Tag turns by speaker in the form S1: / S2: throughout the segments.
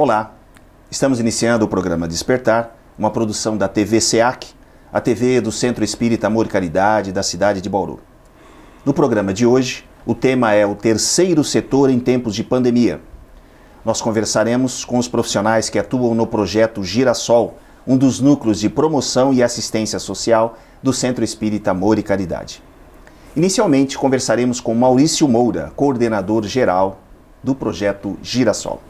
S1: Olá, estamos iniciando o programa Despertar, uma produção da TV SEAC, a TV do Centro Espírita Amor e Caridade da cidade de Bauru. No programa de hoje, o tema é o terceiro setor em tempos de pandemia. Nós conversaremos com os profissionais que atuam no projeto Girassol, um dos núcleos de promoção e assistência social do Centro Espírita Amor e Caridade. Inicialmente, conversaremos com Maurício Moura, coordenador geral do projeto Girassol.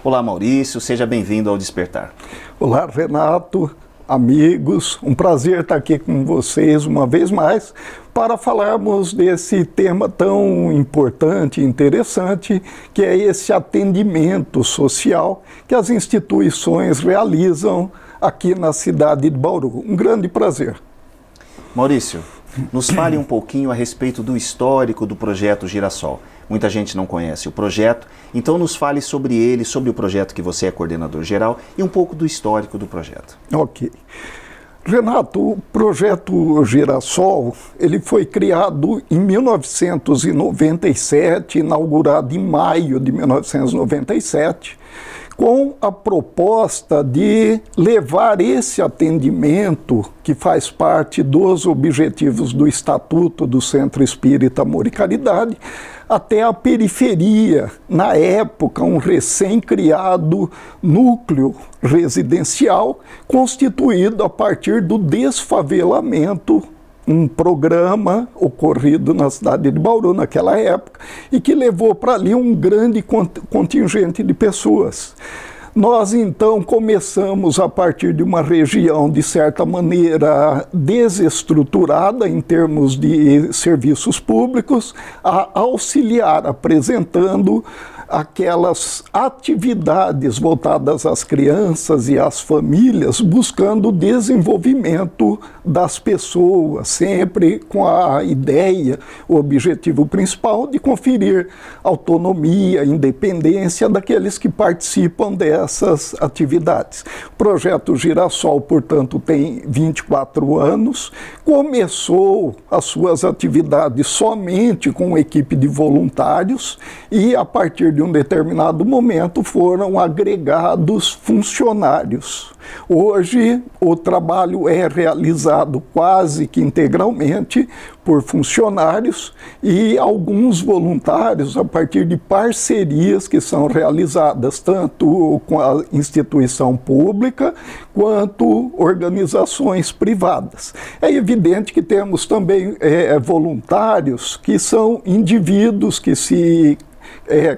S1: Olá, Maurício, seja bem-vindo ao Despertar.
S2: Olá, Renato, amigos, um prazer estar aqui com vocês uma vez mais para falarmos desse tema tão importante e interessante, que é esse atendimento social que as instituições realizam aqui na cidade de Bauru. Um grande prazer.
S1: Maurício, nos fale um pouquinho a respeito do histórico do projeto Girassol. Muita gente não conhece o projeto, então nos fale sobre ele, sobre o projeto que você é coordenador geral e um pouco do histórico do projeto.
S2: Ok. Renato, o projeto Girassol, ele foi criado em 1997, inaugurado em maio de 1997, com a proposta de levar esse atendimento, que faz parte dos objetivos do Estatuto do Centro Espírita Amor e Caridade, até a periferia, na época, um recém-criado núcleo residencial constituído a partir do desfavelamento, um programa ocorrido na cidade de Bauru naquela época e que levou para ali um grande contingente de pessoas. Nós, então, começamos a partir de uma região, de certa maneira, desestruturada em termos de serviços públicos, a auxiliar, apresentando aquelas atividades voltadas às crianças e às famílias, buscando o desenvolvimento das pessoas, sempre com a ideia, o objetivo principal de conferir autonomia, independência daqueles que participam dessas atividades. O projeto Girassol, portanto, tem 24 anos, começou as suas atividades somente com uma equipe de voluntários e, a partir de um determinado momento, foram agregados funcionários. Hoje, o trabalho é realizado quase que integralmente por funcionários e alguns voluntários a partir de parcerias que são realizadas tanto com a instituição pública quanto organizações privadas. É evidente que temos também voluntários que são indivíduos que se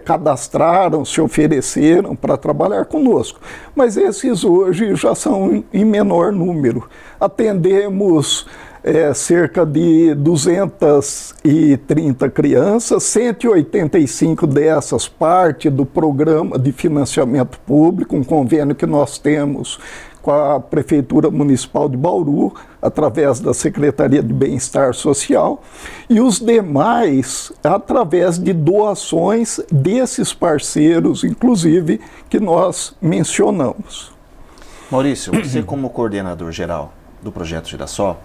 S2: cadastraram, se ofereceram para trabalhar conosco, mas esses hoje já são em menor número. Atendemos cerca de 230 crianças, 185 dessas parte do programa de financiamento público, um convênio que nós temos com a Prefeitura Municipal de Bauru, através da Secretaria de Bem-Estar Social, e os demais através de doações desses parceiros, inclusive, que nós mencionamos.
S1: Maurício, você como coordenador geral do Projeto Girassol,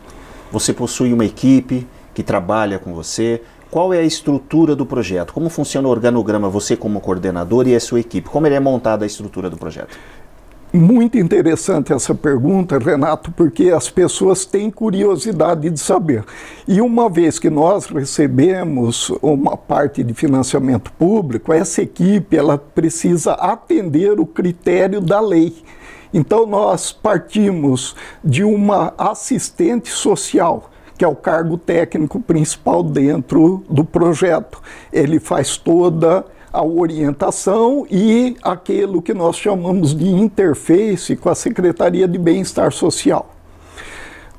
S1: você possui uma equipe que trabalha com você. Qual é a estrutura do projeto? Como funciona o organograma, você como coordenador e a sua equipe? Como é montada a estrutura do projeto?
S2: Muito interessante essa pergunta, Renato, porque as pessoas têm curiosidade de saber. E uma vez que nós recebemos uma parte de financiamento público, essa equipe ela precisa atender o critério da lei. Então nós partimos de uma assistente social, que é o cargo técnico principal dentro do projeto. Ele faz toda a orientação e aquilo que nós chamamos de interface com a Secretaria de Bem-Estar Social.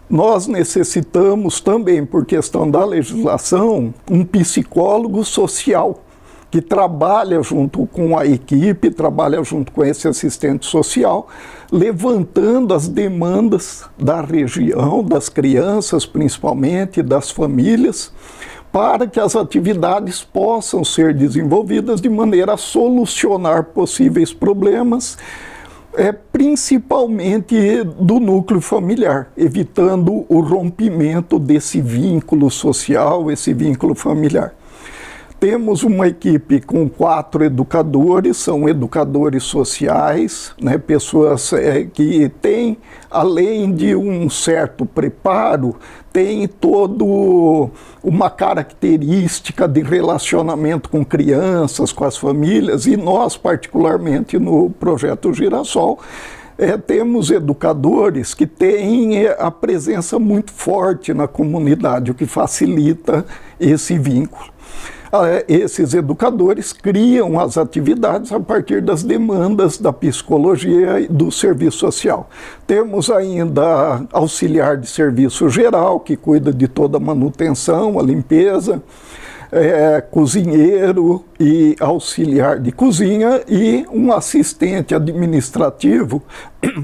S2: Nós necessitamos também, por questão da legislação, um psicólogo social que trabalha junto com a equipe, trabalha junto com esse assistente social, levantando as demandas da região, das crianças principalmente, das famílias, para que as atividades possam ser desenvolvidas de maneira a solucionar possíveis problemas, principalmente do núcleo familiar, evitando o rompimento desse vínculo social, esse vínculo familiar. Temos uma equipe com 4 educadores, são educadores sociais, né, pessoas que têm, além de um certo preparo, tem todo uma característica de relacionamento com crianças, com as famílias, e nós, particularmente no Projeto Girassol, temos educadores que têm a presença muito forte na comunidade, o que facilita esse vínculo. Esses educadores criam as atividades a partir das demandas da psicologia e do serviço social. Temos ainda auxiliar de serviço geral, que cuida de toda a manutenção, a limpeza, cozinheiro e auxiliar de cozinha e um assistente administrativo,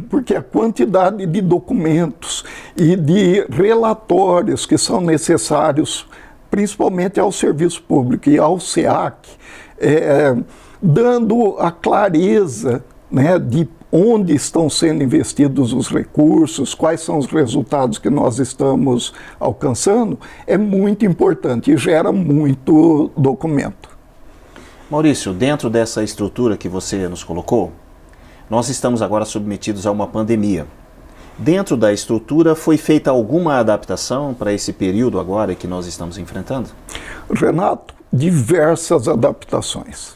S2: porque a quantidade de documentos e de relatórios que são necessários principalmente ao serviço público e ao SEAC, dando a clareza, né, de onde estão sendo investidos os recursos, quais são os resultados que nós estamos alcançando, é muito importante e gera muito documento.
S1: Maurício, dentro dessa estrutura que você nos colocou, nós estamos agora submetidos a uma pandemia. Dentro da estrutura, foi feita alguma adaptação para esse período agora que nós estamos enfrentando?
S2: Renato, diversas adaptações.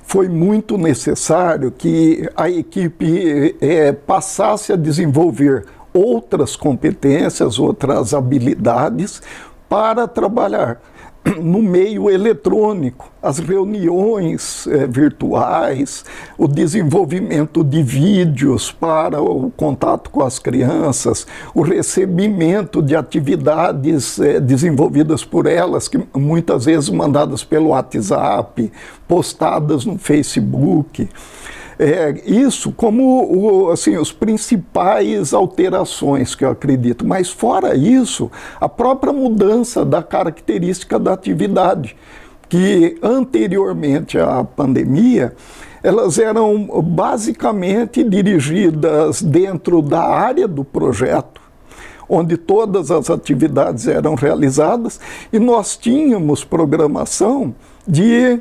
S2: Foi muito necessário que a equipe passasse a desenvolver outras competências, outras habilidades para trabalhar no meio eletrônico, as reuniões virtuais, o desenvolvimento de vídeos para o contato com as crianças, o recebimento de atividades desenvolvidas por elas, que muitas vezes mandadas pelo WhatsApp, postadas no Facebook. Isso como assim, os principais alterações que eu acredito, mas fora isso, a própria mudança da característica da atividade, que anteriormente à pandemia, elas eram basicamente dirigidas dentro da área do projeto, onde todas as atividades eram realizadas, e nós tínhamos programação de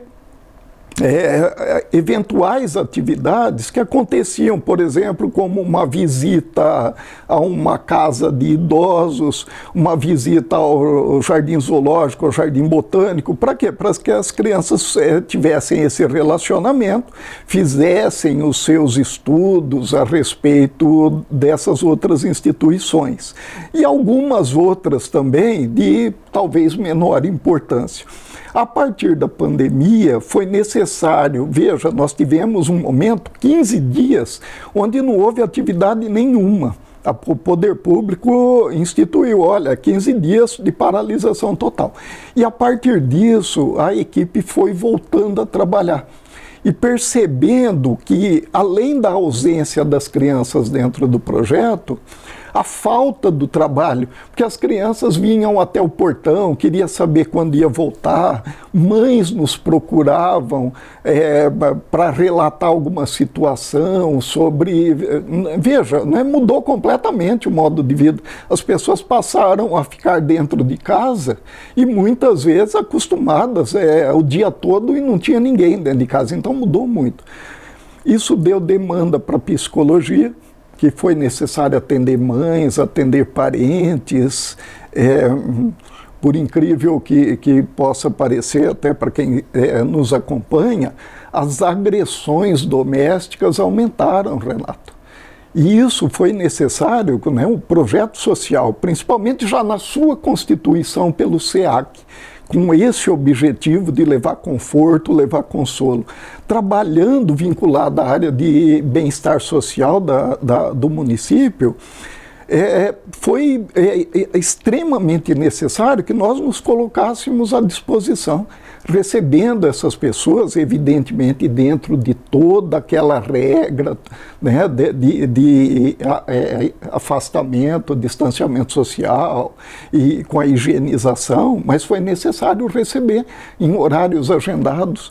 S2: eventuais atividades que aconteciam, por exemplo, como uma visita a uma casa de idosos, uma visita ao jardim zoológico, ao jardim botânico. Para quê? Para que as crianças tivessem esse relacionamento, fizessem os seus estudos a respeito dessas outras instituições. E algumas outras também de talvez menor importância. A partir da pandemia, foi necessário, veja, nós tivemos um momento, 15 dias, onde não houve atividade nenhuma. O poder público instituiu, olha, 15 dias de paralisação total. E a partir disso, a equipe foi voltando a trabalhar. E percebendo que, além da ausência das crianças dentro do projeto, a falta do trabalho, porque as crianças vinham até o portão, queria saber quando ia voltar, mães nos procuravam para relatar alguma situação sobre... Veja, né, mudou completamente o modo de vida. As pessoas passaram a ficar dentro de casa e muitas vezes acostumadas o dia todo e não tinha ninguém dentro de casa, então mudou muito. Isso deu demanda para a psicologia, que foi necessário atender mães, atender parentes, por incrível que possa parecer, até para quem nos acompanha, as agressões domésticas aumentaram, Renato. E isso foi necessário, né, um projeto social, principalmente já na sua constituição pelo SEAC, com esse objetivo de levar conforto, levar consolo, trabalhando vinculado à área de bem-estar social do município, foi extremamente necessário que nós nos colocássemos à disposição, recebendo essas pessoas, evidentemente, dentro de toda aquela regra, né, de afastamento, distanciamento social e com a higienização, mas foi necessário receber em horários agendados.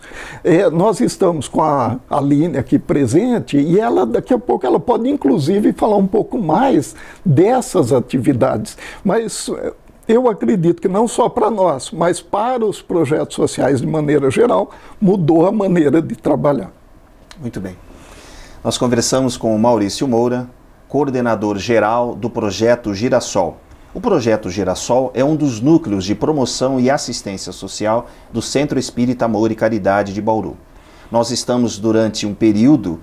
S2: Nós estamos com a Aline aqui presente e ela, daqui a pouco, ela pode, inclusive, falar um pouco mais dessas atividades, mas eu acredito que não só para nós, mas para os projetos sociais de maneira geral, mudou a maneira de trabalhar.
S1: Muito bem. Nós conversamos com o Maurício Moura, coordenador geral do Projeto Girassol. O Projeto Girassol é um dos núcleos de promoção e assistência social do Centro Espírita Amor e Caridade de Bauru. Nós estamos durante um período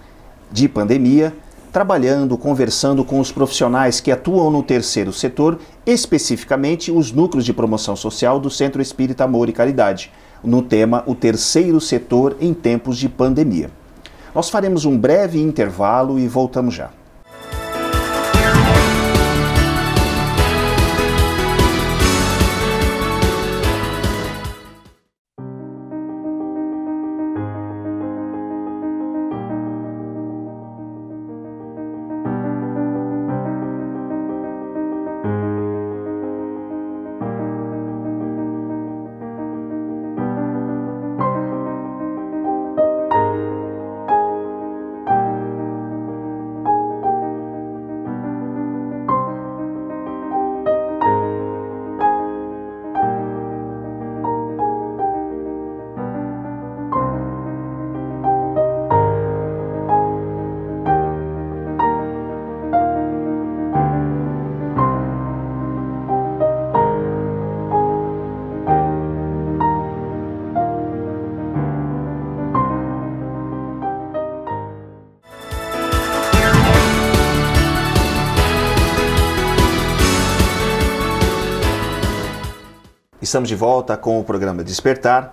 S1: de pandemia trabalhando, conversando com os profissionais que atuam no terceiro setor, especificamente os núcleos de promoção social do Centro Espírita Amor e Caridade, no tema O Terceiro Setor em Tempos de Pandemia. Nós faremos um breve intervalo e voltamos já. Estamos de volta com o programa Despertar.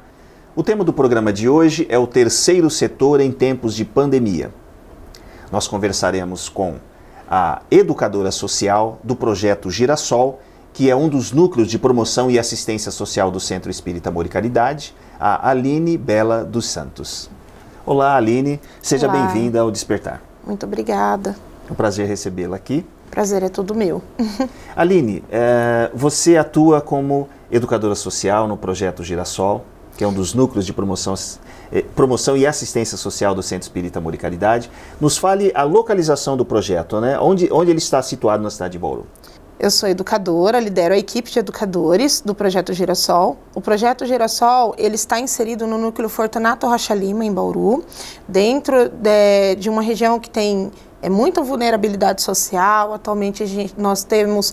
S1: O tema do programa de hoje é o terceiro setor em tempos de pandemia. Nós conversaremos com a educadora social do Projeto Girassol, que é um dos núcleos de promoção e assistência social do Centro Espírita Amor e Caridade, a Aline Bela dos Santos. Olá, Aline. Seja bem-vinda ao Despertar.
S3: Muito obrigada.
S1: É um prazer recebê-la aqui.
S3: Prazer é todo meu.
S1: Aline, você atua como educadora social no Projeto Girassol, que é um dos núcleos de promoção e assistência social do Centro Espírita Amor e Caridade. Nos fale a localização do projeto, né? Onde ele está situado na cidade de Bauru.
S3: Eu sou educadora, lidero a equipe de educadores do Projeto Girassol. O Projeto Girassol, ele está inserido no núcleo Fortunato Rocha Lima, em Bauru, dentro de uma região que tem muita vulnerabilidade social. Atualmente nós temos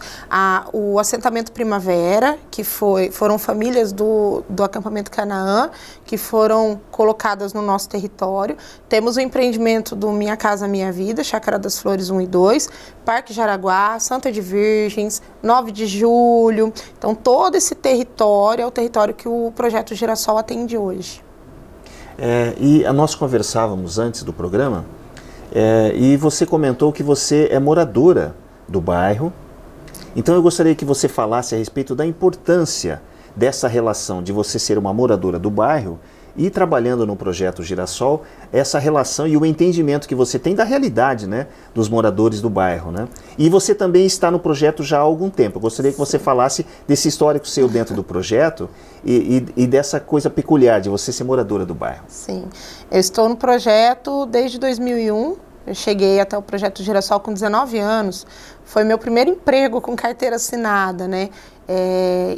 S3: o assentamento Primavera, que foram famílias do acampamento Canaã, que foram colocadas no nosso território. Temos o empreendimento do Minha Casa Minha Vida, Chácara das Flores 1 e 2, Parque Jaraguá, Santa de Virgens, 9 de Julho. Então todo esse território é o território que o Projeto Girassol atende hoje.
S1: E nós conversávamos antes do programa, e você comentou que você é moradora do bairro. Então eu gostaria que você falasse a respeito da importância dessa relação de você ser uma moradora do bairro e trabalhando no Projeto Girassol, essa relação e o entendimento que você tem da realidade, né, dos moradores do bairro, né? E você também está no projeto já há algum tempo. Eu gostaria que você falasse desse histórico seu dentro do projeto e dessa coisa peculiar de você ser moradora do bairro.
S3: Sim, eu estou no projeto desde 2001. Eu cheguei até o Projeto Girassol com 19 anos. Foi meu primeiro emprego com carteira assinada, né?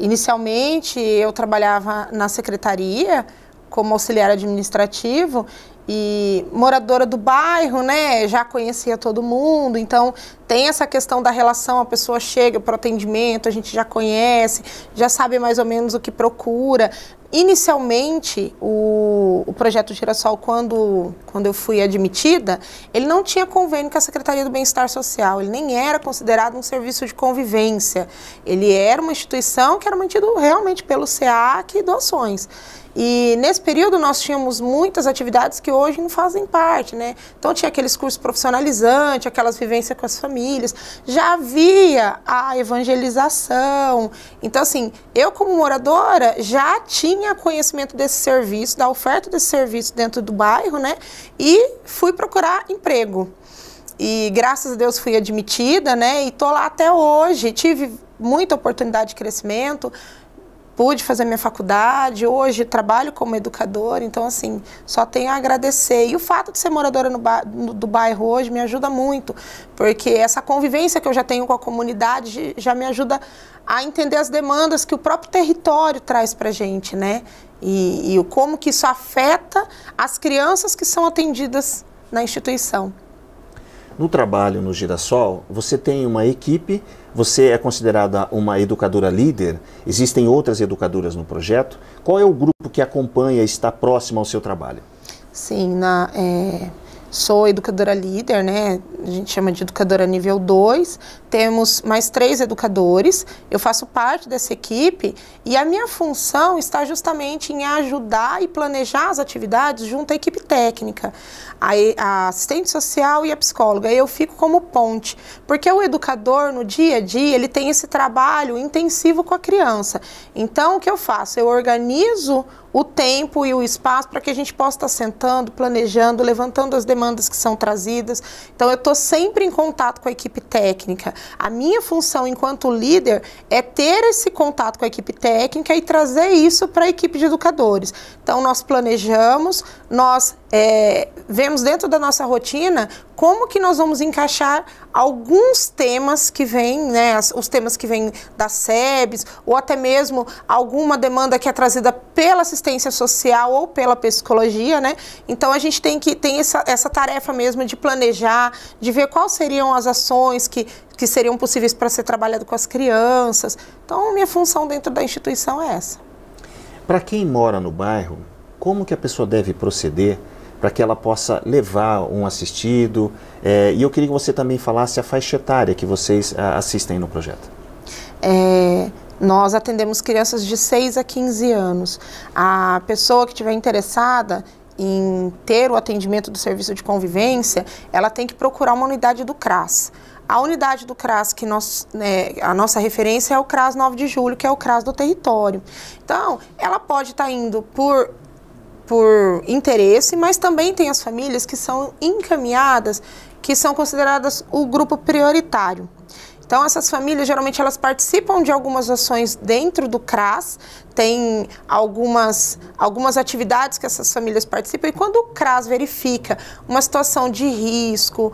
S3: Inicialmente eu trabalhava na secretaria como auxiliar administrativo e moradora do bairro, né? Já conhecia todo mundo, então tem essa questão da relação, a pessoa chega para o atendimento, a gente já conhece, já sabe mais ou menos o que procura. Inicialmente, o Projeto Girassol, quando eu fui admitida, ele não tinha convênio com a Secretaria do Bem-Estar Social, ele nem era considerado um serviço de convivência, ele era uma instituição que era mantido realmente pelo SEAC e doações. E nesse período nós tínhamos muitas atividades que hoje não fazem parte, né? Então tinha aqueles cursos profissionalizantes, aquelas vivências com as famílias, já havia a evangelização. Então assim, eu como moradora já tinha conhecimento desse serviço, da oferta desse serviço dentro do bairro, né? E fui procurar emprego. E graças a Deus fui admitida, né? E tô lá até hoje, tive muita oportunidade de crescimento. pude fazer minha faculdade, hoje trabalho como educadora, então assim, só tenho a agradecer. E o fato de ser moradora do bairro hoje me ajuda muito, porque essa convivência que eu já tenho com a comunidade já me ajuda a entender as demandas que o próprio território traz pra gente, né? E como que isso afeta as crianças que são atendidas na instituição.
S1: No trabalho no Girassol, você tem uma equipe, você é considerada uma educadora líder, existem outras educadoras no projeto. Qual é o grupo que acompanha e está próximo ao seu trabalho?
S3: Sim, sou educadora líder, né? A gente chama de educadora nível 2, temos mais 3 educadores, eu faço parte dessa equipe e a minha função está justamente em ajudar e planejar as atividades junto à equipe técnica, a assistente social e a psicóloga. Eu fico como ponte, porque o educador no dia a dia, ele tem esse trabalho intensivo com a criança. Então, o que eu faço? Eu organizo o tempo e o espaço para que a gente possa estar sentando, planejando, levantando as demandas que são trazidas. Então, eu estou sempre em contato com a equipe técnica. A minha função enquanto líder é ter esse contato com a equipe técnica e trazer isso para a equipe de educadores. Então, nós planejamos, nós vemos dentro da nossa rotina como que nós vamos encaixar alguns temas que vêm, né, os temas que vêm das SEBs, ou até mesmo alguma demanda que é trazida pela assistência social ou pela psicologia, né? Então a gente tem essa tarefa mesmo de planejar, de ver quais seriam as ações que seriam possíveis para ser trabalhado com as crianças. Então minha função dentro da instituição é essa.
S1: Para quem mora no bairro, como que a pessoa deve proceder para que ela possa levar um assistido? E eu queria que você também falasse a faixa etária que vocês assistem no projeto.
S3: Nós atendemos crianças de 6 a 15 anos. A pessoa que estiver interessada em ter o atendimento do serviço de convivência, ela tem que procurar uma unidade do CRAS. A unidade do CRAS, que a nossa referência é o CRAS 9 de Julho, que é o CRAS do território. Então, ela pode estar indo por interesse, mas também tem as famílias que são encaminhadas, que são consideradas o grupo prioritário. Então, essas famílias, geralmente, elas participam de algumas ações dentro do CRAS, tem algumas atividades que essas famílias participam, e quando o CRAS verifica uma situação de risco,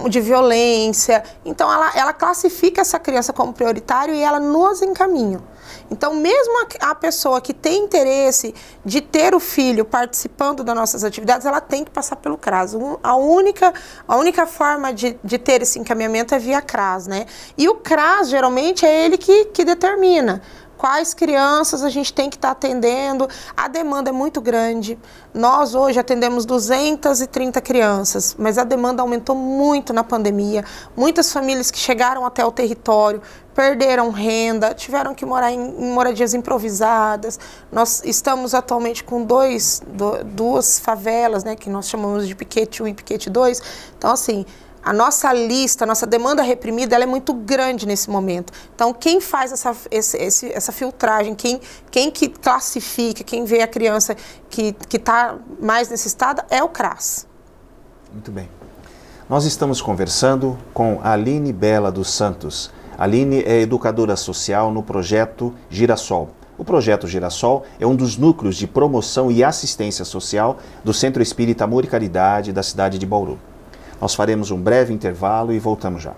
S3: de violência, então ela classifica essa criança como prioritário e ela nos encaminha. Então, mesmo a pessoa que tem interesse de ter o filho participando das nossas atividades, ela tem que passar pelo CRAS. A única forma de ter esse encaminhamento é via CRAS, né? E o CRAS, geralmente, é ele que determina quais crianças a gente tem que estar atendendo. A demanda é muito grande. Nós hoje atendemos 230 crianças, mas a demanda aumentou muito na pandemia. Muitas famílias que chegaram até o território perderam renda, tiveram que morar em moradias improvisadas. Nós estamos atualmente com duas favelas, né, que nós chamamos de Piquete 1 e Piquete 2. Então, assim, a nossa lista, a nossa demanda reprimida, ela é muito grande nesse momento. Então, quem faz essa filtragem, quem que classifica, quem vê a criança que está mais necessitada é o CRAS.
S1: Muito bem. Nós estamos conversando com a Aline Bela dos Santos. A Aline é educadora social no projeto Girassol. O projeto Girassol é um dos núcleos de promoção e assistência social do Centro Espírita Amor e Caridade da cidade de Bauru. Nós faremos um breve intervalo e voltamos já.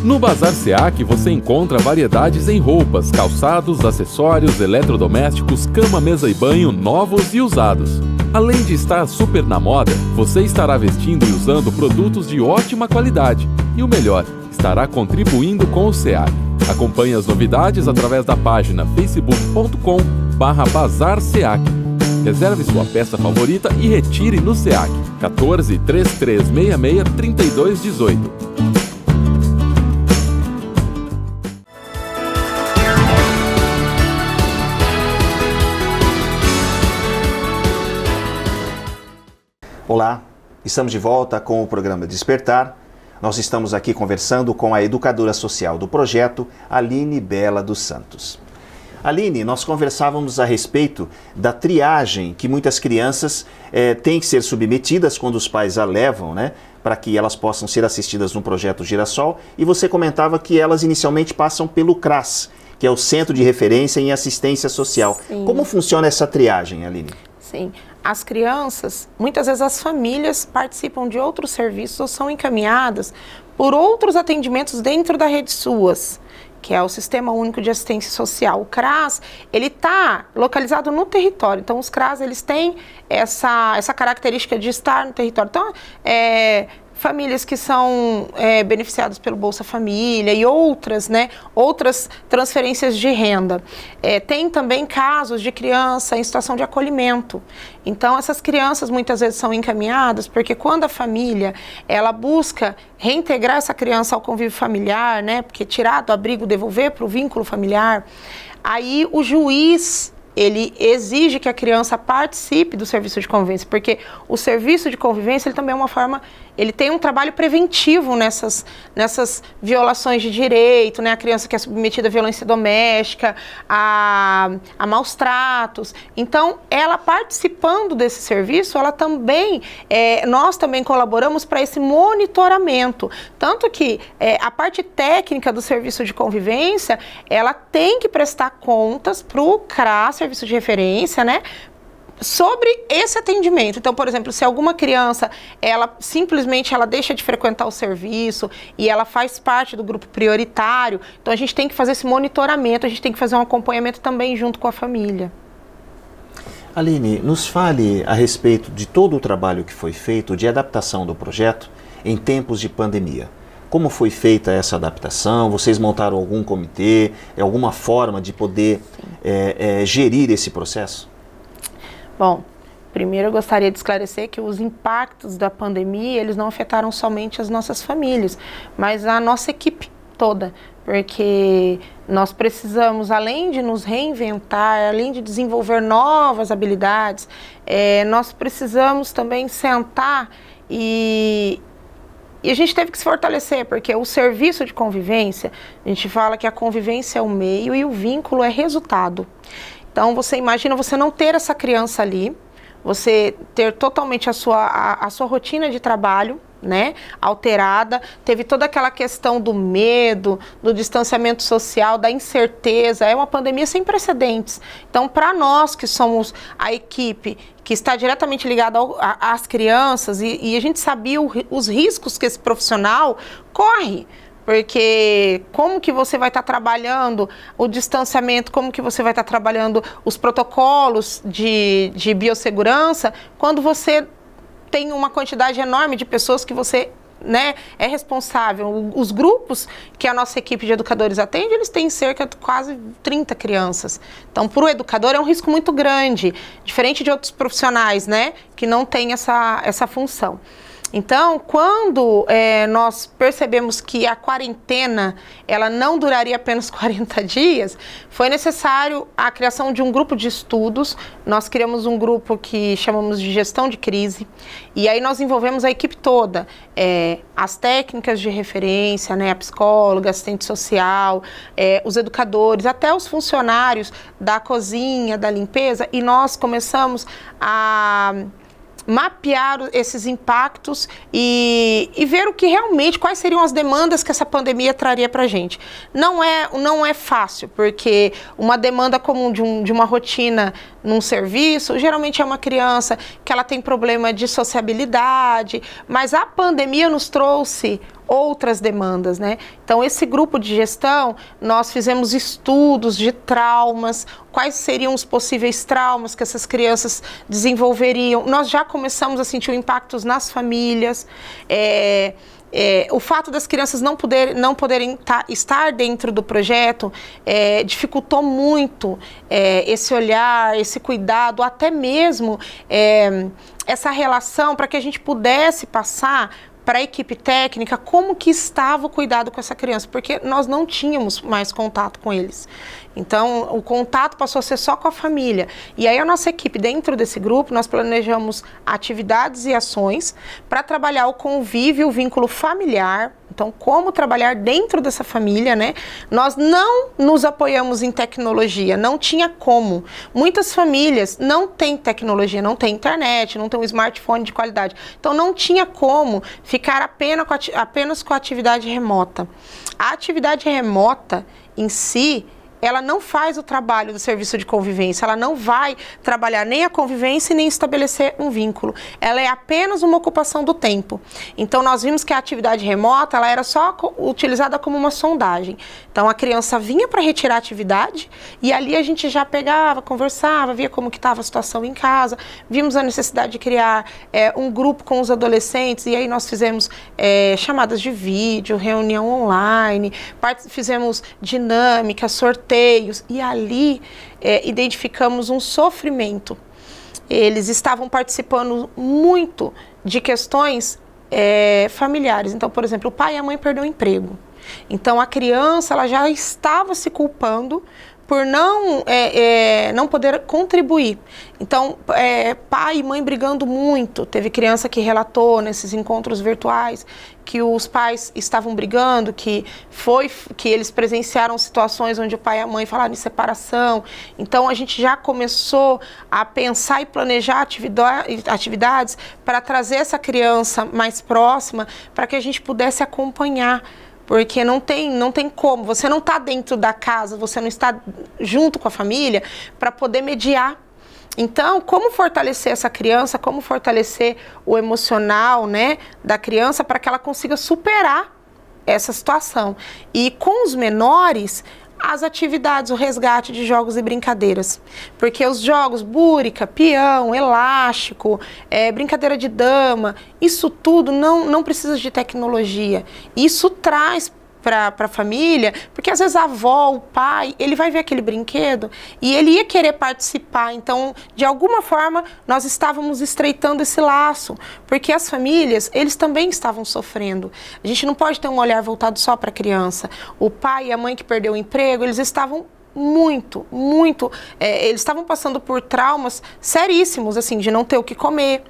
S4: No Bazar SEAC você encontra variedades em roupas, calçados, acessórios, eletrodomésticos, cama, mesa e banho, novos e usados. Além de estar super na moda, você estará vestindo e usando produtos de ótima qualidade. E o melhor, estará contribuindo com o SEAC. Acompanhe as novidades através da página facebook.com/Bazar SEAC. Reserve sua peça favorita e retire no SEAC. 14 3366 3218.
S1: Olá, estamos de volta com o programa Despertar. Nós estamos aqui conversando com a educadora social do projeto, Aline Bela dos Santos. Aline, nós conversávamos a respeito da triagem que muitas crianças têm que ser submetidas quando os pais a levam, né, para que elas possam ser assistidas no projeto Girassol, e você comentava que elas inicialmente passam pelo CRAS, que é o Centro de Referência em Assistência Social. Sim. Como funciona essa triagem, Aline?
S3: Sim, as crianças, muitas vezes as famílias participam de outros serviços ou são encaminhadas por outros atendimentos dentro da rede SUAS, que é o Sistema Único de Assistência Social. O CRAS, ele está localizado no território, então os CRAS, eles têm essa característica de estar no território. Então, famílias que são beneficiadas pelo Bolsa Família e outras, né, outras transferências de renda. Tem também casos de criança em situação de acolhimento. Então, essas crianças muitas vezes são encaminhadas porque quando a família ela busca reintegrar essa criança ao convívio familiar, né, porque tirar do abrigo, devolver para o vínculo familiar, aí o juiz ele exige que a criança participe do serviço de convivência, porque o serviço de convivência ele também é uma forma, ele tem um trabalho preventivo nessas violações de direito, né? A criança que é submetida à violência doméstica, a maus tratos. Então, ela participando desse serviço, ela também, nós também colaboramos para esse monitoramento. Tanto que a parte técnica do serviço de convivência, ela tem que prestar contas para o CRAS, serviço de referência, né, sobre esse atendimento. Então, por exemplo, se alguma criança, ela simplesmente deixa de frequentar o serviço e ela faz parte do grupo prioritário, então a gente tem que fazer esse monitoramento, a gente tem que fazer um acompanhamento também junto com a família.
S1: Aline, nos fale a respeito de todo o trabalho que foi feito de adaptação do projeto em tempos de pandemia. Como foi feita essa adaptação? Vocês montaram algum comitê? Alguma forma de poder gerir esse processo?
S3: Bom, primeiro eu gostaria de esclarecer que os impactos da pandemia, eles não afetaram somente as nossas famílias, mas a nossa equipe toda. Porque nós precisamos, além de nos reinventar, além de desenvolver novas habilidades, nós precisamos também sentar e a gente teve que se fortalecer, porque o serviço de convivência, a gente fala que a convivência é o meio e o vínculo é resultado. Então, você imagina você não ter essa criança ali, você ter totalmente a sua rotina de trabalho, né, alterada, teve toda aquela questão do medo, do distanciamento social, da incerteza, é uma pandemia sem precedentes. Então, para nós que somos a equipe que está diretamente ligada às crianças e a gente sabia os riscos que esse profissional corre, porque como que você vai estar trabalhando o distanciamento, como que você vai estar trabalhando os protocolos de biossegurança, quando você tem uma quantidade enorme de pessoas que você, né, é responsável. Os grupos que a nossa equipe de educadores atende, eles têm cerca de quase 30 crianças. Então, para o educador é um risco muito grande, diferente de outros profissionais, né, que não têm essa função. Então, quando nós percebemos que a quarentena ela não duraria apenas 40 dias, foi necessário a criação de um grupo de estudos. Nós criamos um grupo que chamamos de gestão de crise, e aí nós envolvemos a equipe toda, as técnicas de referência, né, a psicóloga, assistente social, os educadores, até os funcionários da cozinha, da limpeza, e nós começamos a mapear esses impactos e ver o que realmente, quais seriam as demandas que essa pandemia traria para a gente. Não é fácil, porque uma demanda comum de uma rotina num serviço, geralmente é uma criança que ela tem problema de sociabilidade, mas a pandemia nos trouxe outras demandas, né? Então, esse grupo de gestão, nós fizemos estudos de traumas, quais seriam os possíveis traumas que essas crianças desenvolveriam. Nós já começamos a sentir impactos nas famílias, o fato das crianças não poderem estar dentro do projeto dificultou muito esse olhar, esse cuidado, até mesmo essa relação para que a gente pudesse passar para a equipe técnica como que estava o cuidado com essa criança, porque nós não tínhamos mais contato com eles. Então, o contato passou a ser só com a família. E aí a nossa equipe, dentro desse grupo, nós planejamos atividades e ações para trabalhar o convívio, o vínculo familiar. Então, Então, como trabalhar dentro dessa família, né? Nós não nos apoiamos em tecnologia, não tinha como. Muitas famílias não têm tecnologia, não têm internet, não têm um smartphone de qualidade. Então, não tinha como ficar apenas com a atividade remota. A atividade remota em si, ela não faz o trabalho do serviço de convivência, ela não vai trabalhar nem a convivência e nem estabelecer um vínculo. Ela é apenas uma ocupação do tempo. Então, nós vimos que a atividade remota, ela era só utilizada como uma sondagem. Então, a criança vinha para retirar a atividade e ali a gente já pegava, conversava, via como que estava a situação em casa, vimos a necessidade de criar um grupo com os adolescentes e aí nós fizemos chamadas de vídeo, reunião online, fizemos dinâmica, sorteios, e ali identificamos um sofrimento. Eles estavam participando muito de questões familiares. Então, por exemplo, o pai e a mãe perderam o emprego. Então, a criança ela já estava se culpando por não poder contribuir. Então, pai e mãe brigando muito. Teve criança que relatou nesses encontros virtuais que os pais estavam brigando, que eles presenciaram situações onde o pai e a mãe falaram em separação. Então, a gente já começou a pensar e planejar atividades para trazer essa criança mais próxima, para que a gente pudesse acompanhar. Porque não tem como, você não está dentro da casa, você não está junto com a família para poder mediar. Então, como fortalecer essa criança, como fortalecer o emocional, né, da criança para que ela consiga superar essa situação. E com os menores, as atividades, o resgate de jogos e brincadeiras. Porque os jogos, búrica, peão, elástico, brincadeira de dama, isso tudo não precisa de tecnologia. Isso traz para a família, porque às vezes a avó, o pai, ele vai ver aquele brinquedo e ele ia querer participar. Então, de alguma forma, nós estávamos estreitando esse laço, porque as famílias, eles também estavam sofrendo. A gente não pode ter um olhar voltado só para a criança. O pai e a mãe que perdeu o emprego, eles estavam eles estavam passando por traumas seríssimos, assim, de não ter o que comer,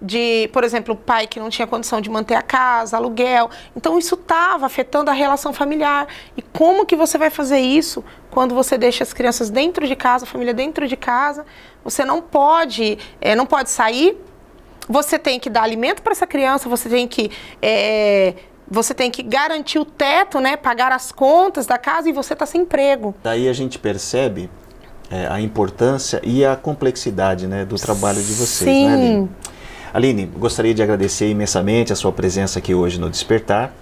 S3: de, por exemplo, o pai que não tinha condição de manter a casa, aluguel. Então, isso estava afetando a relação familiar. E como que você vai fazer isso quando você deixa as crianças dentro de casa, a família dentro de casa? Você não pode sair, você tem que dar alimento para essa criança, você tem que garantir o teto, né, pagar as contas da casa e você está sem emprego.
S1: Daí a gente percebe a importância e a complexidade, né, do trabalho de vocês,
S3: Sim.
S1: né, Aline? Aline, gostaria de agradecer imensamente a sua presença aqui hoje no Despertar.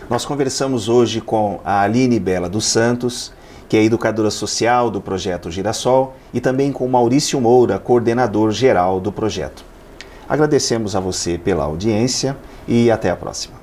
S1: Nós conversamos hoje com a Aline Bela dos Santos, que é educadora social do Projeto Girassol, e também com Maurício Moura, coordenador geral do projeto. Agradecemos a você pela audiência e até a próxima.